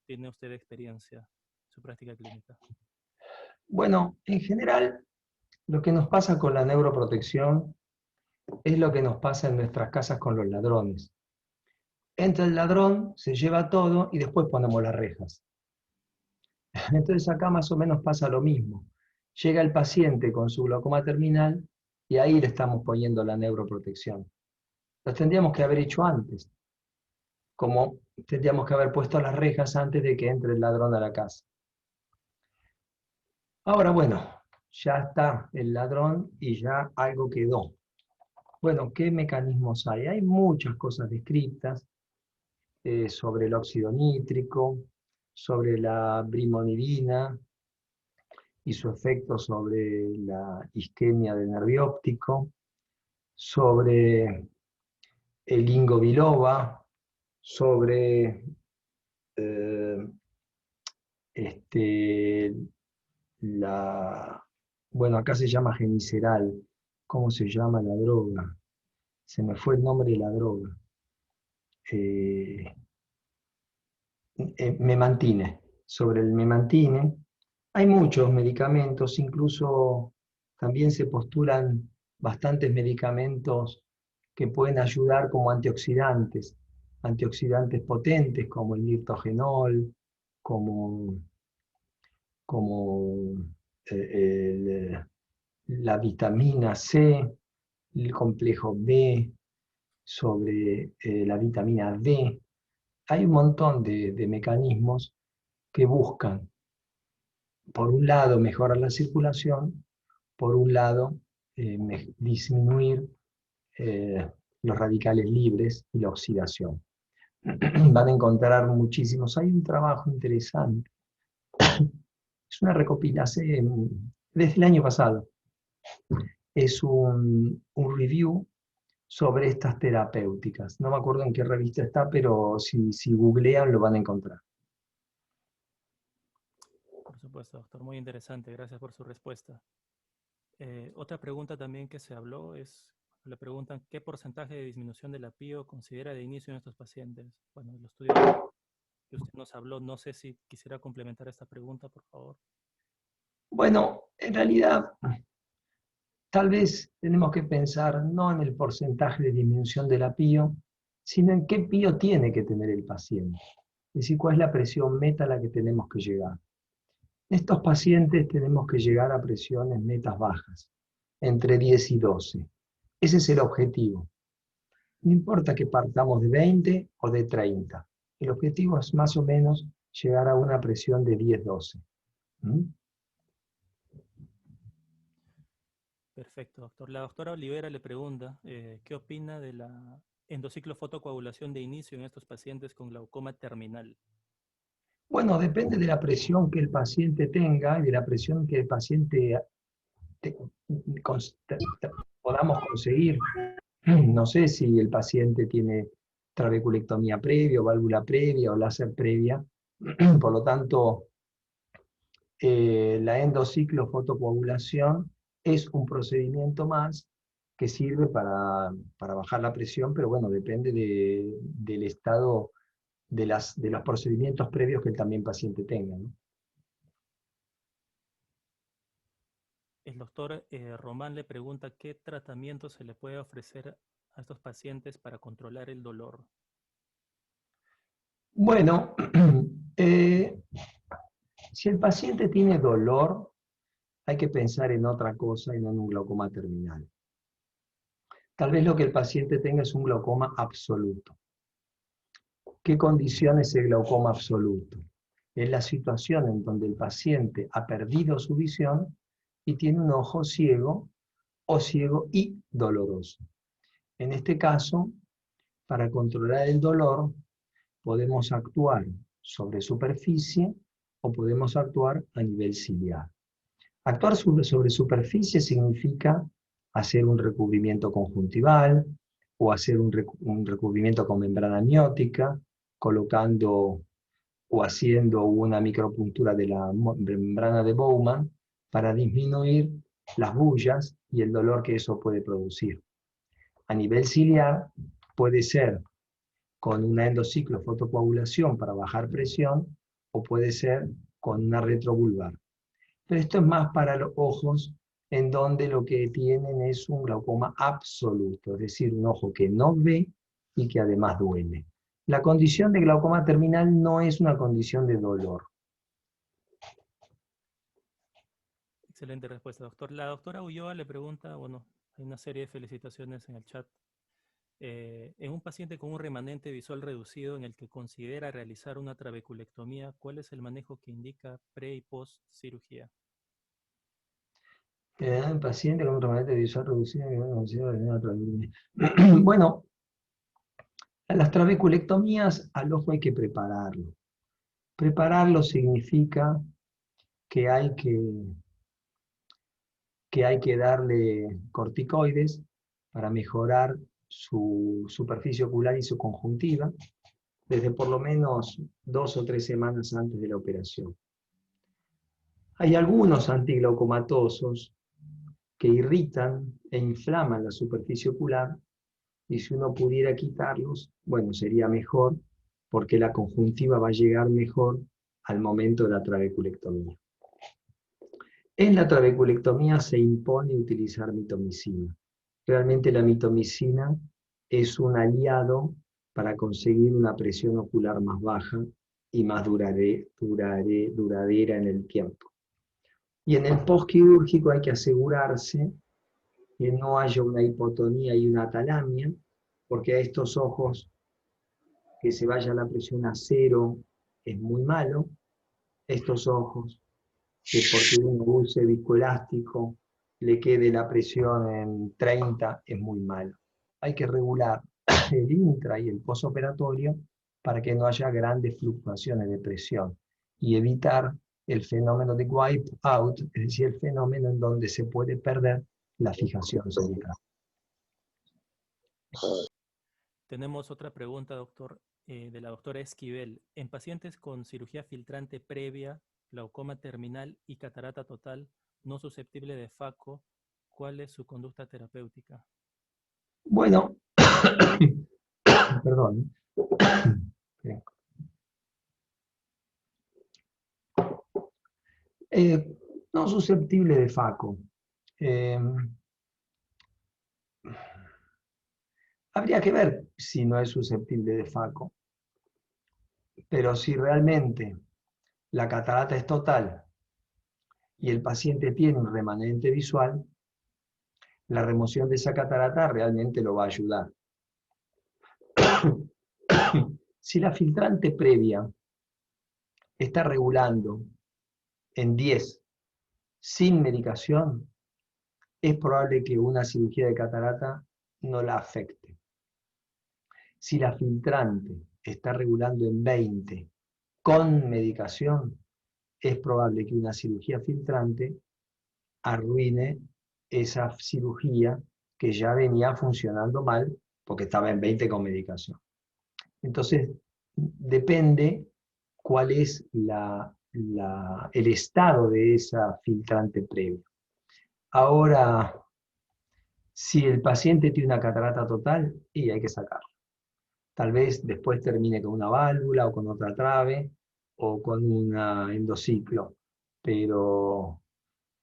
tiene usted de experiencia en su práctica clínica? bueno, en general, lo que nos pasa con la neuroprotección es lo que nos pasa en nuestras casas con los ladrones. Entra el ladrón, se lleva todo y después ponemos las rejas. Entonces acá más o menos pasa lo mismo. Llega el paciente con su glaucoma terminal y ahí le estamos poniendo la neuroprotección. Lo tendríamos que haber hecho antes, como tendríamos que haber puesto las rejas antes de que entre el ladrón a la casa. Ahora, bueno, ya está el ladrón y ya algo quedó. Bueno, ¿qué mecanismos hay? Hay muchas cosas descritas sobre el óxido nítrico, sobre la brimonidina y su efecto sobre la isquemia del nervio óptico, sobre el ginkgo biloba, sobre eh, este, bueno, acá se llama geniceral. ¿Cómo se llama la droga? Se me fue el nombre de la droga. Eh, memantine. Sobre el memantine. Hay muchos medicamentos, incluso también se postulan bastantes medicamentos que pueden ayudar como antioxidantes potentes como el liptogenol, como, como la vitamina C, el complejo B, sobre la vitamina D. Hay un montón de mecanismos que buscan, por un lado, mejorar la circulación, por un lado, disminuir los radicales libres y la oxidación. Van a encontrar muchísimos. Hay un trabajo interesante. Es una recopilación desde el año pasado. Es un review sobre estas terapéuticas. No me acuerdo en qué revista está, pero si googlean lo van a encontrar. Por supuesto, doctor, muy interesante. Gracias por su respuesta. Otra pregunta también que se habló es, le preguntan qué porcentaje de disminución de la PIO considera de inicio en estos pacientes. Bueno, el estudio que usted nos habló, no sé si quisiera complementar esta pregunta, por favor. Bueno, en realidad, tal vez tenemos que pensar no en el porcentaje de disminución de la PIO, sino en qué PIO tiene que tener el paciente. Es decir, cuál es la presión meta a la que tenemos que llegar. En estos pacientes tenemos que llegar a presiones metas bajas, entre 10 y 12. Ese es el objetivo. No importa que partamos de 20 o de 30. El objetivo es más o menos llegar a una presión de 10-12. ¿Mm? Perfecto, doctor. La doctora Olivera le pregunta, ¿qué opina de la endociclofotocoagulación de inicio en estos pacientes con glaucoma terminal? Bueno, depende de la presión que el paciente tenga y de la presión que el paciente podamos conseguir. No sé si el paciente tiene trabeculectomía previa, o válvula previa, o láser previa. Por lo tanto, la endociclofotocoagulación es un procedimiento más que sirve para bajar la presión, pero bueno, depende del estado de los procedimientos previos que el también paciente tenga, ¿no? El doctor Román le pregunta qué tratamiento se le puede ofrecer a estos pacientes para controlar el dolor. Bueno, si el paciente tiene dolor, hay que pensar en otra cosa y no en un glaucoma terminal. Tal vez lo que el paciente tenga es un glaucoma absoluto. ¿Qué condición es el glaucoma absoluto? Es la situación en donde el paciente ha perdido su visión y tiene un ojo ciego o ciego y doloroso. En este caso, para controlar el dolor, podemos actuar sobre superficie o podemos actuar a nivel ciliar. Actuar sobre superficie significa hacer un recubrimiento conjuntival o hacer un recubrimiento con membrana amniótica, colocando o haciendo una micropuntura de la membrana de Bowman para disminuir las bullas y el dolor que eso puede producir. A nivel ciliar puede ser con una endociclo fotocoagulación para bajar presión o puede ser con una retrovulvar. Pero esto es más para los ojos en donde lo que tienen es un glaucoma absoluto, es decir, un ojo que no ve y que además duele. La condición de glaucoma terminal no es una condición de dolor. Excelente respuesta, doctor. La doctora Ulloa le pregunta, bueno, hay una serie de felicitaciones en el chat. En un paciente con un remanente visual reducido en el que considera realizar una trabeculectomía, ¿cuál es el manejo que indica pre y post cirugía? Un paciente con un remanente visual reducido en el que considera realizar una trabeculectomía. Bueno, a las trabeculectomías al ojo hay que prepararlo. Prepararlo significa que hay que darle corticoides para mejorar su superficie ocular y su conjuntiva desde por lo menos 2 o 3 semanas antes de la operación. Hay algunos antiglaucomatosos que irritan e inflaman la superficie ocular y si uno pudiera quitarlos, bueno, sería mejor porque la conjuntiva va a llegar mejor al momento de la trabeculectomía. En la trabeculectomía se impone utilizar mitomicina. Realmente la mitomicina es un aliado para conseguir una presión ocular más baja y más duradera en el tiempo. Y en el postquirúrgico hay que asegurarse que no haya una hipotonía y una atalamia, porque a estos ojos que se vaya la presión a 0 es muy malo. Estos ojos que porque uno use viscoelástico le quede la presión en 30 es muy malo. Hay que regular el intra y el posoperatorio para que no haya grandes fluctuaciones de presión y evitar el fenómeno de wipe out, es decir, el fenómeno en donde se puede perder la fijación central. Tenemos otra pregunta, doctor, de la doctora Esquivel. En pacientes con cirugía filtrante previa, glaucoma terminal y catarata total no susceptible de FACO, ¿cuál es su conducta terapéutica? Bueno, perdón. No susceptible de FACO. Habría que ver si no es susceptible de FACO. Pero si realmente la catarata es total y el paciente tiene un remanente visual, la remoción de esa catarata realmente lo va a ayudar. Si la filtrante previa está regulando en 10 sin medicación, es probable que una cirugía de catarata no la afecte. Si la filtrante está regulando en 20 con medicación, es probable que una cirugía filtrante arruine esa cirugía que ya venía funcionando mal porque estaba en 20 con medicación. Entonces, depende cuál es el estado de esa filtrante previa. Ahora, si el paciente tiene una catarata total, y hay que sacarla. Tal vez después termine con una válvula o con otra trave o con un endociclo, pero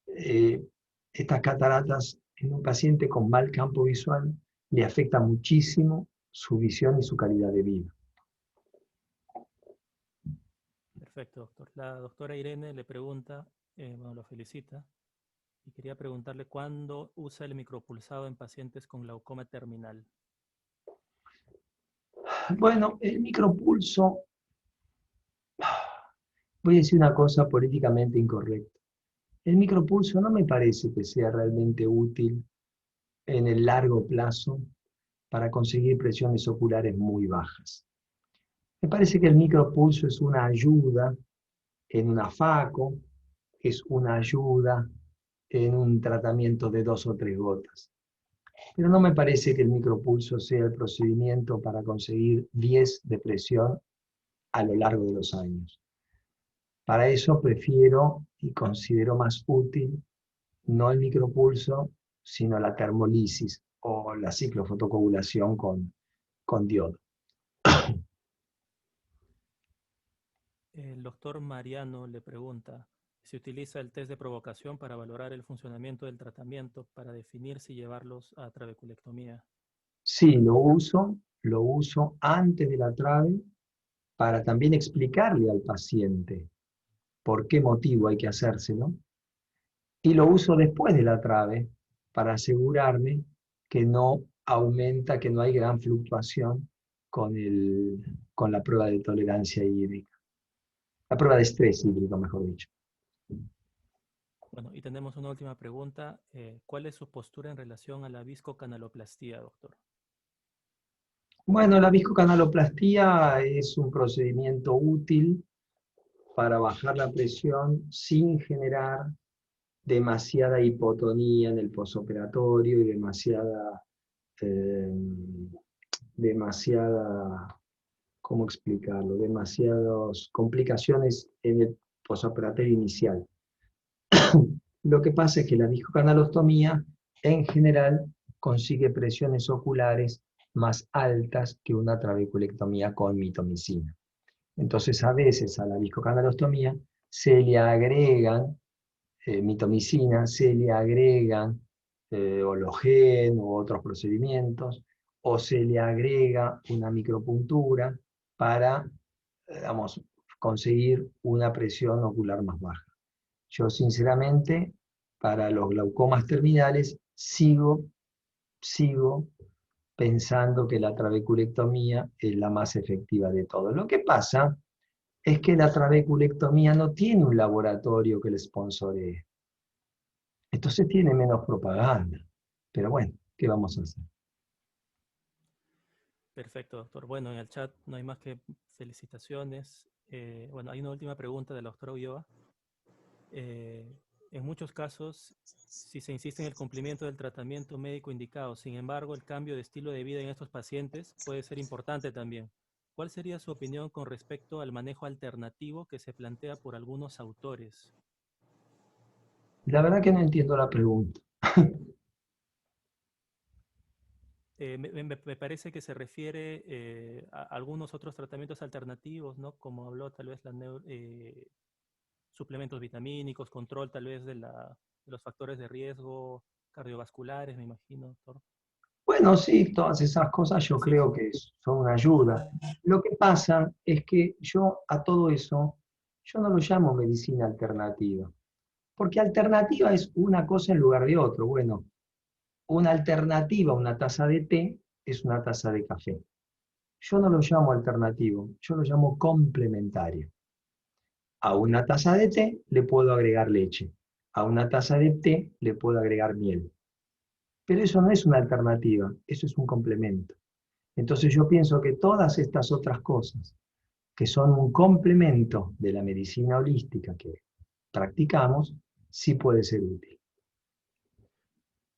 estas cataratas en un paciente con mal campo visual le afecta muchísimo su visión y su calidad de vida. Perfecto, doctor. La doctora Irene le pregunta, bueno, lo felicita, y quería preguntarle cuándo usa el micropulsado en pacientes con glaucoma terminal. Bueno, el micropulso, voy a decir una cosa políticamente incorrecta. El micropulso no me parece que sea realmente útil en el largo plazo para conseguir presiones oculares muy bajas. Me parece que el micropulso es una ayuda en una FACO, es una ayuda en un tratamiento de 2 o 3 gotas. Pero no me parece que el micropulso sea el procedimiento para conseguir 10 de presión a lo largo de los años. Para eso prefiero y considero más útil no el micropulso, sino la termolisis o la ciclofotocoagulación con diodo. El doctor Mariano le pregunta, ¿se utiliza el test de provocación para valorar el funcionamiento del tratamiento para definir si llevarlos a trabeculectomía? Sí, lo uso antes de la trave para también explicarle al paciente por qué motivo hay que hacérselo. Y lo uso después de la trave para asegurarme que no aumenta, que no hay gran fluctuación con la prueba de tolerancia hídrica. La prueba de estrés hídrico, mejor dicho. Bueno, y tenemos una última pregunta. ¿Cuál es su postura en relación a la viscocanaloplastía, doctor? Bueno, la viscocanaloplastía es un procedimiento útil para bajar la presión sin generar demasiada hipotonía en el posoperatorio y demasiada, ¿cómo explicarlo? Demasiadas complicaciones en el posoperatorio inicial. Lo que pasa es que la viscocanalostomía en general consigue presiones oculares más altas que una trabeculectomía con mitomicina. Entonces a veces a la viscocanalostomía se le agregan mitomicina, se le agregan hologen u otros procedimientos, o se le agrega una micropuntura para, digamos, conseguir una presión ocular más baja. Yo sinceramente, para los glaucomas terminales, sigo pensando que la trabeculectomía es la más efectiva de todo. Lo que pasa es que la trabeculectomía no tiene un laboratorio que le sponsoree. Entonces tiene menos propaganda. Pero bueno, ¿qué vamos a hacer? Perfecto, doctor. Bueno, en el chat no hay más que felicitaciones. Bueno, hay una última pregunta de la doctora Ulloa. En muchos casos, si se insiste en el cumplimiento del tratamiento médico indicado, sin embargo, el cambio de estilo de vida en estos pacientes puede ser importante también. ¿Cuál sería su opinión con respecto al manejo alternativo que se plantea por algunos autores? La verdad que no entiendo la pregunta. Me parece que se refiere a algunos otros tratamientos alternativos, ¿no? Como habló tal vez suplementos vitamínicos, control tal vez de los factores de riesgo cardiovasculares, me imagino, doctor. Bueno, sí, todas esas cosas yo Así. creo que son una ayuda. Lo que pasa es que yo a todo eso, yo no lo llamo medicina alternativa, porque alternativa es una cosa en lugar de otro. Bueno, una alternativa a una taza de té es una taza de café. Yo no lo llamo alternativo, yo lo llamo complementario. A una taza de té le puedo agregar leche, a una taza de té le puedo agregar miel. Pero eso no es una alternativa, eso es un complemento. Entonces yo pienso que todas estas otras cosas, que son un complemento de la medicina holística que practicamos, sí puede ser útil.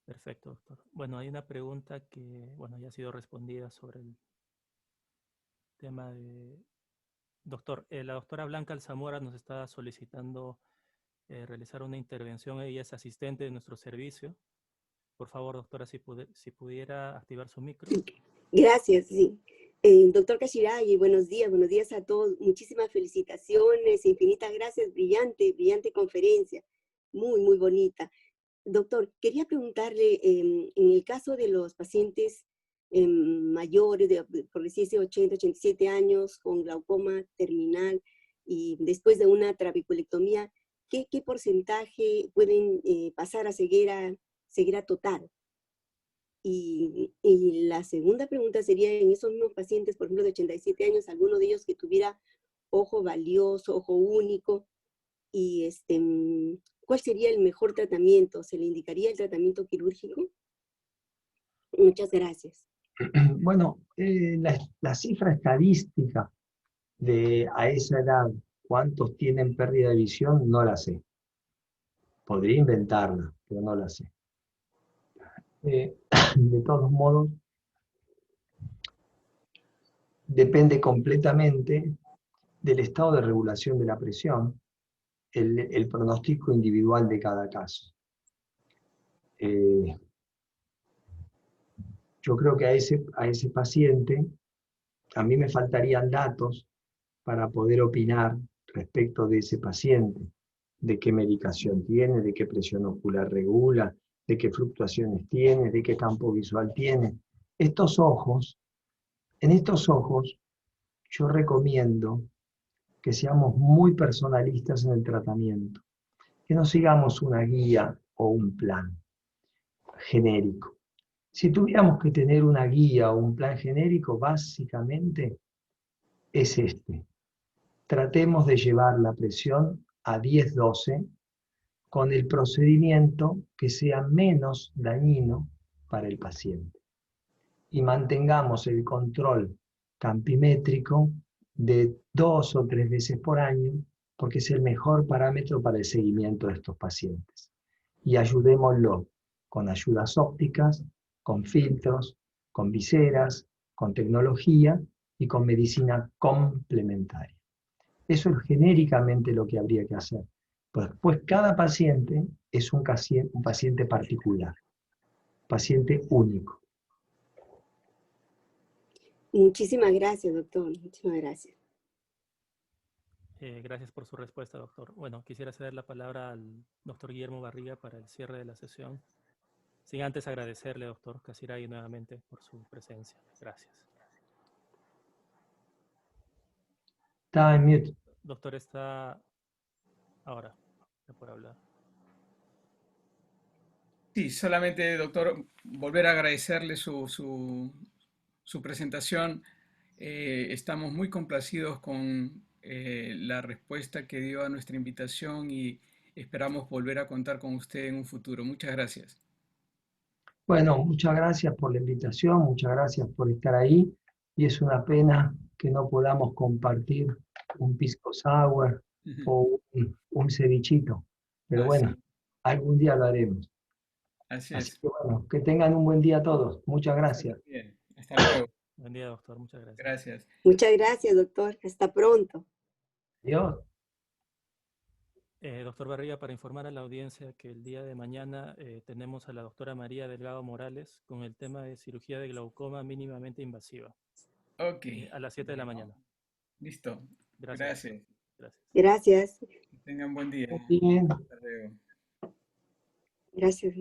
Perfecto, doctor. Bueno, hay una pregunta que, bueno, ya ha sido respondida sobre el tema de... Doctor, la doctora Blanca Alzamora nos está solicitando realizar una intervención. Ella es asistente de nuestro servicio. Por favor, doctora, si pudiera activar su micro. Gracias, sí. Doctor Kashiragi, buenos días a todos. Muchísimas felicitaciones, infinitas gracias, brillante, brillante conferencia, muy, muy bonita. Doctor, quería preguntarle, en el caso de los pacientes mayores, por decirse 80, 87 años, con glaucoma terminal y después de una trabeculectomía, ¿qué porcentaje pueden pasar a ceguera total? Y la segunda pregunta sería, en esos mismos pacientes, por ejemplo, de 87 años, alguno de ellos que tuviera ojo valioso, ojo único, y ¿cuál sería el mejor tratamiento? ¿Se le indicaría el tratamiento quirúrgico? Muchas gracias. Bueno, la cifra estadística a esa edad, ¿cuántos tienen pérdida de visión? No la sé. Podría inventarla, pero no la sé. De todos modos, depende completamente del estado de regulación de la presión, el pronóstico individual de cada caso. Yo creo que a ese paciente, a mí me faltarían datos para poder opinar respecto de ese paciente, de qué medicación tiene, de qué presión ocular regula, de qué fluctuaciones tiene, de qué campo visual tiene. En estos ojos, yo recomiendo que seamos muy personalistas en el tratamiento, que no sigamos una guía o un plan genérico. Si tuviéramos que tener una guía o un plan genérico, básicamente es este. Tratemos de llevar la presión a 10-12 con el procedimiento que sea menos dañino para el paciente. Y mantengamos el control campimétrico de 2 o 3 veces por año, porque es el mejor parámetro para el seguimiento de estos pacientes. Y ayudémoslo con ayudas ópticas, con filtros, con viseras, con tecnología y con medicina complementaria. Eso es genéricamente lo que habría que hacer. Pues cada paciente es un paciente particular, paciente único. Muchísimas gracias, doctor. Muchísimas gracias. Gracias por su respuesta, doctor. Bueno, quisiera ceder la palabra al doctor Guillermo Barriga para el cierre de la sesión. Sin antes agradecerle, doctor Casiraghi, nuevamente por su presencia. Gracias. Está en mute. Doctor, está ahora. Ya por hablar. Sí, solamente, doctor, volver a agradecerle su presentación. Estamos muy complacidos con la respuesta que dio a nuestra invitación y esperamos volver a contar con usted en un futuro. Muchas gracias. Bueno, muchas gracias por la invitación, muchas gracias por estar ahí. Y es una pena que no podamos compartir un pisco sour o un cevichito. Pero bueno, algún día lo haremos. Así Así es. que bueno, que tengan un buen día todos. Muchas gracias. Bien. Hasta luego. Buen día, doctor. Muchas gracias. Gracias. Muchas gracias, doctor. Hasta pronto. Adiós. Doctor Barriga, para informar a la audiencia que el día de mañana tenemos a la doctora María Delgado Morales con el tema de cirugía de glaucoma mínimamente invasiva. Ok. A las 7 de la mañana. Listo. Gracias. Gracias. Que tengan buen día. Bien. Hasta luego. Gracias.